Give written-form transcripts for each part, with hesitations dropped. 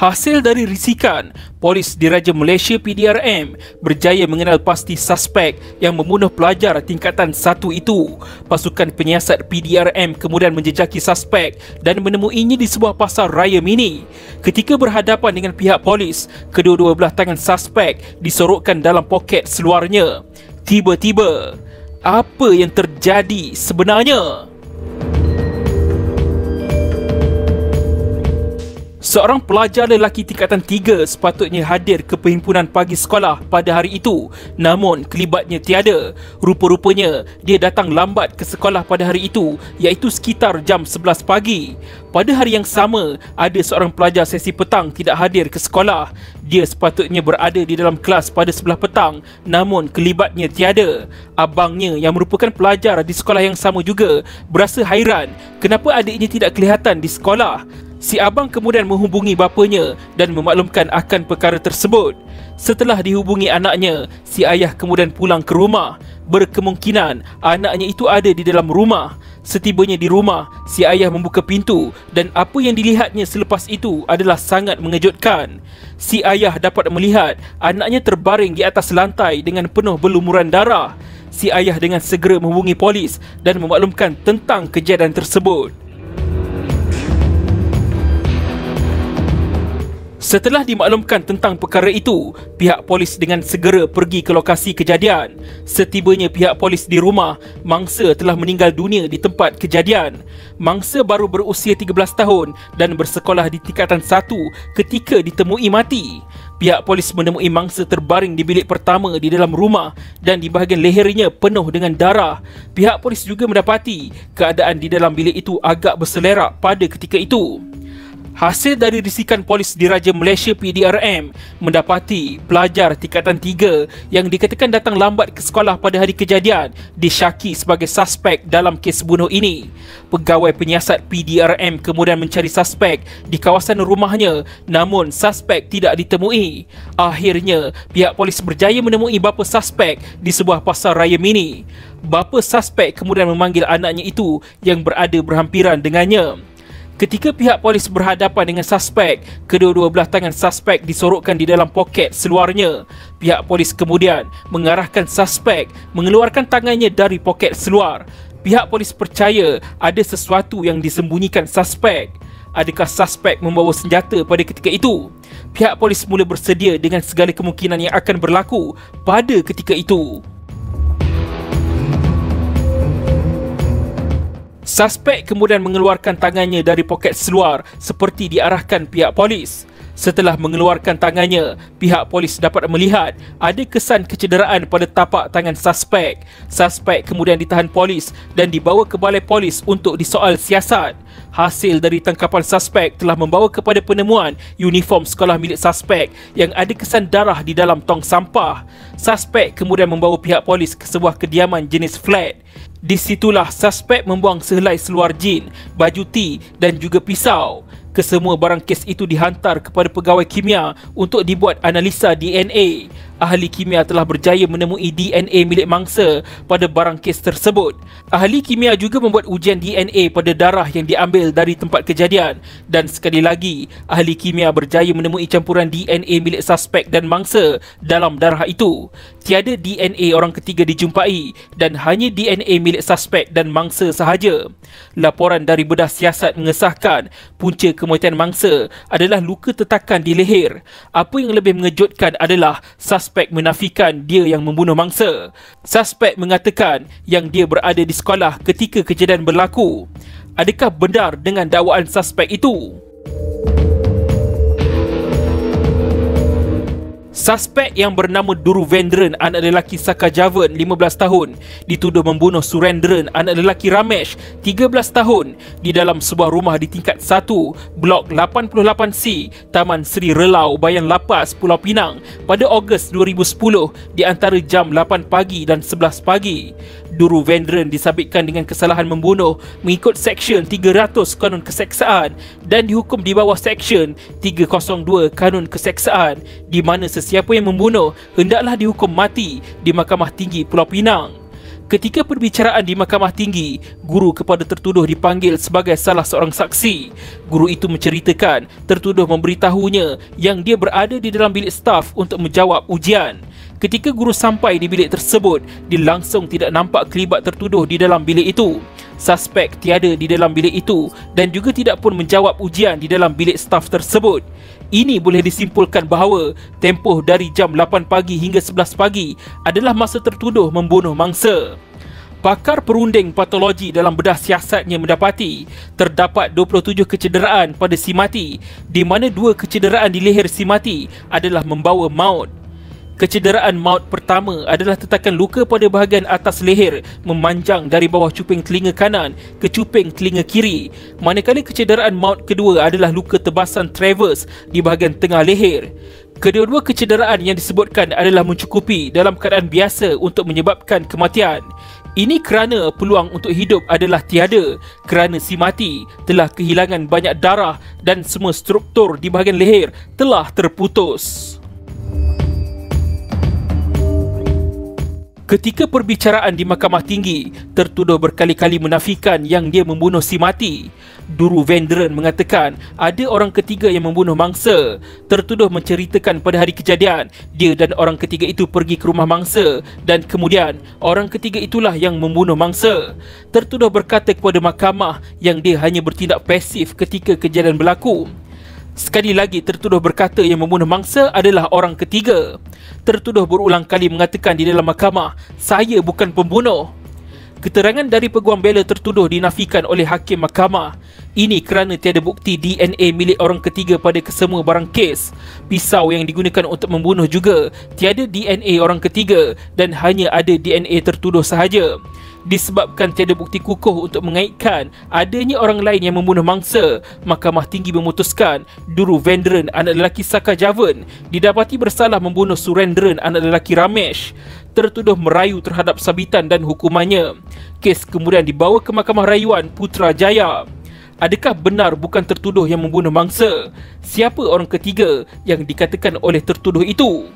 Hasil dari risikan, polis Diraja Malaysia PDRM berjaya mengenal pasti suspek yang membunuh pelajar tingkatan 1 itu. Pasukan penyiasat PDRM kemudian menjejaki suspek dan menemuinya di sebuah pasar raya mini. Ketika berhadapan dengan pihak polis, kedua-dua belah tangan suspek disorokkan dalam poket seluarnya. Tiba-tiba, apa yang terjadi sebenarnya? Seorang pelajar lelaki tingkatan 3 sepatutnya hadir ke perhimpunan pagi sekolah pada hari itu, namun kelibatnya tiada. Rupa-rupanya dia datang lambat ke sekolah pada hari itu, iaitu sekitar jam 11 pagi. Pada hari yang sama, ada seorang pelajar sesi petang tidak hadir ke sekolah. Dia sepatutnya berada di dalam kelas pada sebelah petang, namun kelibatnya tiada. Abangnya yang merupakan pelajar di sekolah yang sama juga berasa hairan kenapa adiknya tidak kelihatan di sekolah. Si abang kemudian menghubungi bapanya dan memaklumkan akan perkara tersebut. Setelah dihubungi anaknya, si ayah kemudian pulang ke rumah. Berkemungkinan anaknya itu ada di dalam rumah. Setibanya di rumah, si ayah membuka pintu dan apa yang dilihatnya selepas itu adalah sangat mengejutkan. Si ayah dapat melihat anaknya terbaring di atas lantai dengan penuh berlumuran darah. Si ayah dengan segera menghubungi polis dan memaklumkan tentang kejadian tersebut. Setelah dimaklumkan tentang perkara itu, pihak polis dengan segera pergi ke lokasi kejadian. Setibanya pihak polis di rumah, mangsa telah meninggal dunia di tempat kejadian. Mangsa baru berusia 13 tahun dan bersekolah di tingkatan 1 ketika ditemui mati. Pihak polis menemui mangsa terbaring di bilik pertama di dalam rumah dan di bahagian lehernya penuh dengan darah. Pihak polis juga mendapati keadaan di dalam bilik itu agak berselerak pada ketika itu. Hasil dari risikan polis Diraja Malaysia PDRM mendapati pelajar tingkatan 3 yang dikatakan datang lambat ke sekolah pada hari kejadian disyaki sebagai suspek dalam kes bunuh ini. Pegawai penyiasat PDRM kemudian mencari suspek di kawasan rumahnya, namun suspek tidak ditemui. Akhirnya, pihak polis berjaya menemui bapa suspek di sebuah pasar raya mini. Bapa suspek kemudian memanggil anaknya itu yang berada berhampiran dengannya. Ketika pihak polis berhadapan dengan suspek, kedua-dua belah tangan suspek disorokkan di dalam poket seluarnya. Pihak polis kemudian mengarahkan suspek mengeluarkan tangannya dari poket seluar. Pihak polis percaya ada sesuatu yang disembunyikan suspek. Adakah suspek membawa senjata pada ketika itu? Pihak polis mula bersedia dengan segala kemungkinan yang akan berlaku pada ketika itu. Suspek kemudian mengeluarkan tangannya dari poket seluar seperti diarahkan pihak polis. Setelah mengeluarkan tangannya, pihak polis dapat melihat ada kesan kecederaan pada tapak tangan suspek. Suspek kemudian ditahan polis dan dibawa ke balai polis untuk disoal siasat. Hasil dari tangkapan suspek telah membawa kepada penemuan uniform sekolah milik suspek yang ada kesan darah di dalam tong sampah. Suspek kemudian membawa pihak polis ke sebuah kediaman jenis flat. Di situlah suspek membuang sehelai seluar jin, baju T dan juga pisau. Kesemua barang kes itu dihantar kepada pegawai kimia untuk dibuat analisa DNA. Ahli kimia telah berjaya menemui DNA milik mangsa pada barang kes tersebut. Ahli kimia juga membuat ujian DNA pada darah yang diambil dari tempat kejadian. Dan sekali lagi, ahli kimia berjaya menemui campuran DNA milik suspek dan mangsa dalam darah itu. Tiada DNA orang ketiga dijumpai dan hanya DNA milik suspek dan mangsa sahaja. Laporan dari bedah siasat mengesahkan punca kematian mangsa adalah luka tetakan di leher. Apa yang lebih mengejutkan adalah suspek menafikan dia yang membunuh mangsa. Suspek mengatakan yang dia berada di sekolah ketika kejadian berlaku. Adakah benar dengan dakwaan suspek itu? Suspek yang bernama Duru Vendran, anak lelaki Saka Javan, 15 tahun, dituduh membunuh Surendran, anak lelaki Ramesh, 13 tahun, di dalam sebuah rumah di tingkat 1, Blok 88C, Taman Seri Relau, Bayan Lapas, Pulau Pinang pada Ogos 2010 di antara jam 8 pagi dan 11 pagi. Duru Vendran disabitkan dengan kesalahan membunuh mengikut Seksyen 300 Kanun Keseksaan dan dihukum di bawah Seksyen 302 Kanun Keseksaan, di mana sesiapa yang membunuh hendaklah dihukum mati di Mahkamah Tinggi Pulau Pinang. Ketika perbicaraan di Mahkamah Tinggi, guru kepada tertuduh dipanggil sebagai salah seorang saksi. Guru itu menceritakan tertuduh memberitahunya yang dia berada di dalam bilik staf untuk menjawab ujian. Ketika guru sampai di bilik tersebut, dia langsung tidak nampak kelibat tertuduh di dalam bilik itu. Suspek tiada di dalam bilik itu dan juga tidak pun menjawab ujian di dalam bilik staf tersebut. Ini boleh disimpulkan bahawa tempoh dari jam 8 pagi hingga 11 pagi adalah masa tertuduh membunuh mangsa. Pakar perunding patologi dalam bedah siasatnya mendapati terdapat 27 kecederaan pada si mati, di mana 2 kecederaan di leher si mati adalah membawa maut. Kecederaan maut pertama adalah tetakan luka pada bahagian atas leher memanjang dari bawah cuping telinga kanan ke cuping telinga kiri, manakala kecederaan maut kedua adalah luka tebasan traverse di bahagian tengah leher. Kedua-dua kecederaan yang disebutkan adalah mencukupi dalam keadaan biasa untuk menyebabkan kematian. Ini kerana peluang untuk hidup adalah tiada, kerana si mati telah kehilangan banyak darah dan semua struktur di bahagian leher telah terputus. Ketika perbicaraan di Mahkamah Tinggi, tertuduh berkali-kali menafikan yang dia membunuh si mati. Duru Vendren mengatakan ada orang ketiga yang membunuh mangsa. Tertuduh menceritakan pada hari kejadian, dia dan orang ketiga itu pergi ke rumah mangsa dan kemudian orang ketiga itulah yang membunuh mangsa. Tertuduh berkata kepada mahkamah yang dia hanya bertindak pasif ketika kejadian berlaku. Sekali lagi tertuduh berkata yang membunuh mangsa adalah orang ketiga. Tertuduh berulang kali mengatakan di dalam mahkamah, saya bukan pembunuh. Keterangan dari peguam bela tertuduh dinafikan oleh hakim mahkamah. Ini kerana tiada bukti DNA milik orang ketiga pada kesemua barang kes. Pisau yang digunakan untuk membunuh juga tiada DNA orang ketiga dan hanya ada DNA tertuduh sahaja. Disebabkan tiada bukti kukuh untuk mengaitkan adanya orang lain yang membunuh mangsa, Mahkamah Tinggi memutuskan Duru Vendren, anak lelaki Saka Javan, didapati bersalah membunuh Surendran, anak lelaki Ramesh. Tertuduh merayu terhadap sabitan dan hukumannya. Kes kemudian dibawa ke Mahkamah Rayuan Putrajaya. Adakah benar bukan tertuduh yang membunuh mangsa? Siapa orang ketiga yang dikatakan oleh tertuduh itu?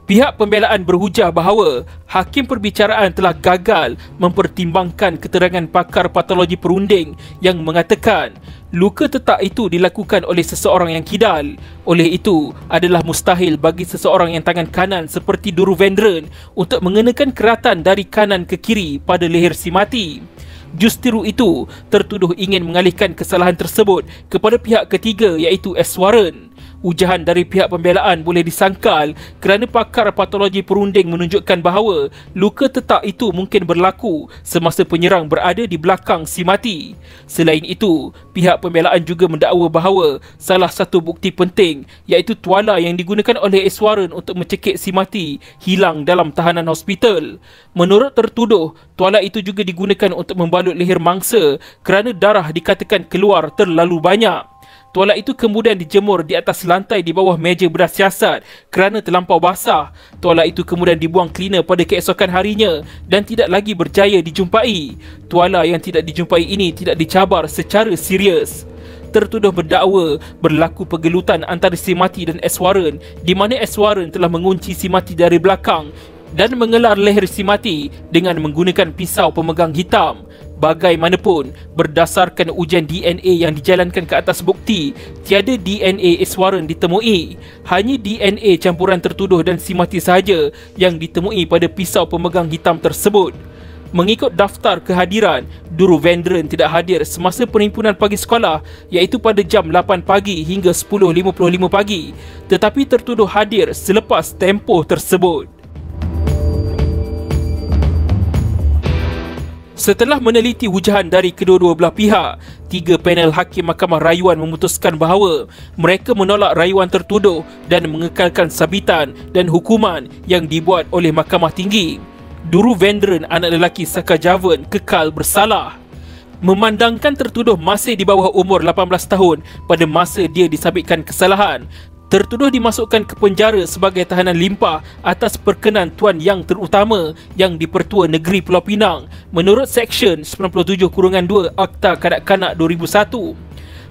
Pihak pembelaan berhujah bahawa hakim perbicaraan telah gagal mempertimbangkan keterangan pakar patologi perunding yang mengatakan luka tetak itu dilakukan oleh seseorang yang kidal. Oleh itu, adalah mustahil bagi seseorang yang tangan kanan seperti Duru Vendren untuk mengenakan keratan dari kanan ke kiri pada leher si mati. Justiru itu, tertuduh ingin mengalihkan kesalahan tersebut kepada pihak ketiga iaitu Eswaran. Ujahan dari pihak pembelaan boleh disangkal kerana pakar patologi perunding menunjukkan bahawa luka tetak itu mungkin berlaku semasa penyerang berada di belakang si mati. Selain itu, pihak pembelaan juga mendakwa bahawa salah satu bukti penting iaitu tuala yang digunakan oleh Eswaran untuk mencekik si mati hilang dalam tahanan hospital. Menurut tertuduh, tuala itu juga digunakan untuk membalut leher mangsa kerana darah dikatakan keluar terlalu banyak. Tuala itu kemudian dijemur di atas lantai di bawah meja bedah siasat kerana terlampau basah. Tuala itu kemudian dibuang cleaner pada keesokan harinya dan tidak lagi berjaya dijumpai. Tuala yang tidak dijumpai ini tidak dicabar secara serius. Tertuduh berdakwa berlaku pergelutan antara si mati dan Eswaran, di mana Eswaran telah mengunci si mati dari belakang dan mengelar leher si mati dengan menggunakan pisau pemegang hitam. Bagaimanapun, berdasarkan ujian DNA yang dijalankan ke atas bukti, tiada DNA Eswaran ditemui. Hanya DNA campuran tertuduh dan si mati sahaja yang ditemui pada pisau pemegang hitam tersebut. Mengikut daftar kehadiran, Duru Vendren tidak hadir semasa perhimpunan pagi sekolah iaitu pada jam 8 pagi hingga 10.55 pagi, tetapi tertuduh hadir selepas tempoh tersebut. Setelah meneliti hujahan dari kedua-dua belah pihak, 3 panel hakim Mahkamah Rayuan memutuskan bahawa mereka menolak rayuan tertuduh dan mengekalkan sabitan dan hukuman yang dibuat oleh Mahkamah Tinggi. Duru Vendren, anak lelaki Saka Javan, kekal bersalah. Memandangkan tertuduh masih di bawah umur 18 tahun pada masa dia disabitkan kesalahan, tertuduh dimasukkan ke penjara sebagai tahanan limpah atas perkenan Tuan Yang Terutama yang di-Pertua Negeri Pulau Pinang menurut Seksyen 97-2 Akta Kanak-Kanak 2001.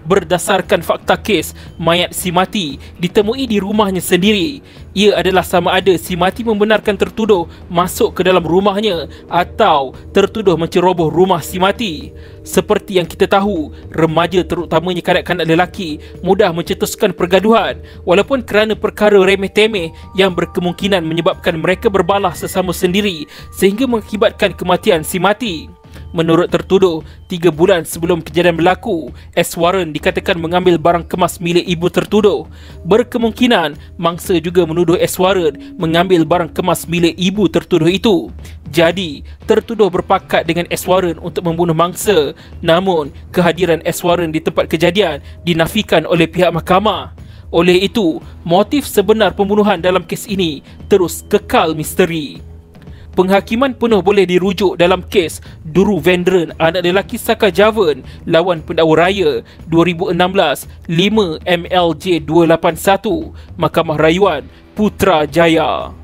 Berdasarkan fakta kes, mayat si mati ditemui di rumahnya sendiri. Ia adalah sama ada si Mati membenarkan tertuduh masuk ke dalam rumahnya atau tertuduh menceroboh rumah si Mati. Seperti yang kita tahu, remaja terutamanya kanak-kanak lelaki mudah mencetuskan pergaduhan walaupun kerana perkara remeh-temeh yang berkemungkinan menyebabkan mereka berbalah sesama sendiri sehingga mengakibatkan kematian si Mati. Menurut tertuduh, 3 bulan sebelum kejadian berlaku, S. Warren dikatakan mengambil barang kemas milik ibu tertuduh. Berkemungkinan, mangsa juga menuduh S. Warren mengambil barang kemas milik ibu tertuduh itu. Jadi, tertuduh berpakat dengan S. Warren untuk membunuh mangsa. Namun, kehadiran S. Warren di tempat kejadian dinafikan oleh pihak mahkamah. Oleh itu, motif sebenar pembunuhan dalam kes ini terus kekal misteri. Penghakiman penuh boleh dirujuk dalam kes Duru Vendren anak lelaki Saka Javan lawan pendakwa raya 2016 5 MLJ 281 Mahkamah Rayuan Putrajaya.